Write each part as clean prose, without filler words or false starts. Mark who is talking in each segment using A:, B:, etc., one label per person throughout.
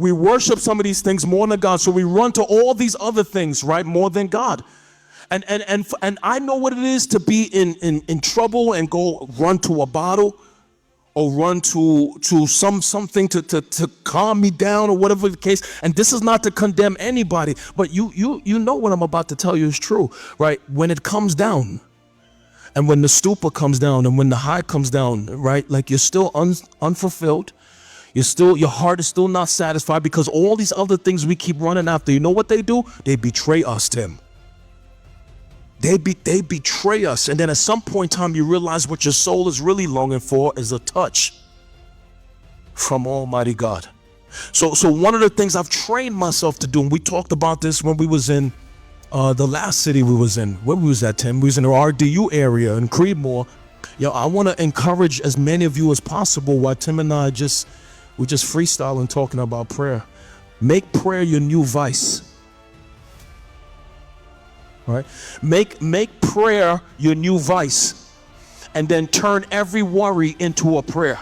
A: We worship some of these things more than God. So we run to all these other things, right, more than God. And I know what it is to be in trouble and go run to a bottle or run to something to calm me down or whatever the case. And this is not to condemn anybody, but you know what I'm about to tell you is true, right? When it comes down, and when the stupor comes down, and when the high comes down, right? Like you're still unfulfilled. Your heart is still not satisfied because all these other things we keep running after, you know what they do? They betray us, Tim. They betray us. And then at some point in time, you realize what your soul is really longing for is a touch from Almighty God. So one of the things I've trained myself to do, and we talked about this when we was in the last city we was in. Where we was at, Tim? We was in the RDU area in Creedmoor. I want to encourage as many of you as possible while Tim and I we just freestyling talking about prayer. Make prayer your new vice. Right? Make prayer your new vice, and then turn every worry into a prayer.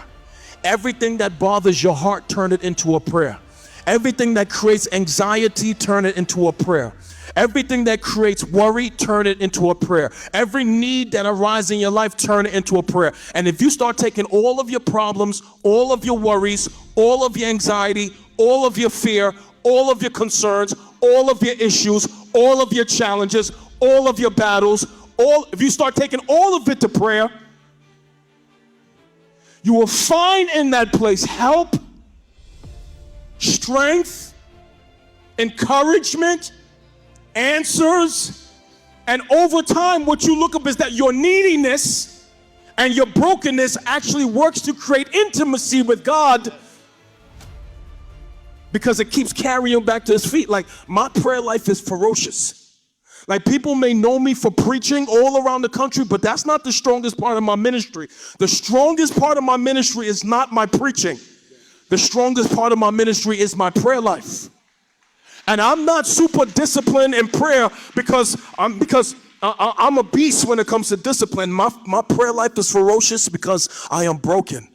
A: Everything that bothers your heart, turn it into a prayer. Everything that creates anxiety, turn it into a prayer. Everything that creates worry, turn it into a prayer. Every need that arises in your life, turn it into a prayer. And if you start taking all of your problems, all of your worries, all of your anxiety, all of your fear, all of your concerns, all of your issues, all of your challenges, all of your battles, if you start taking all of it to prayer, you will find in that place help, strength, encouragement, answers. And over time, what you look up is that your neediness and your brokenness actually works to create intimacy with God, because it keeps carrying you back to his feet. Like, my prayer life is ferocious. Like, people may know me for preaching all around the country, but that's not the strongest part of my ministry. The strongest part of my ministry is not my preaching. The strongest part of my ministry is my prayer life. And I'm not super disciplined in prayer because I'm a beast when it comes to discipline. My prayer life is ferocious because I am broken.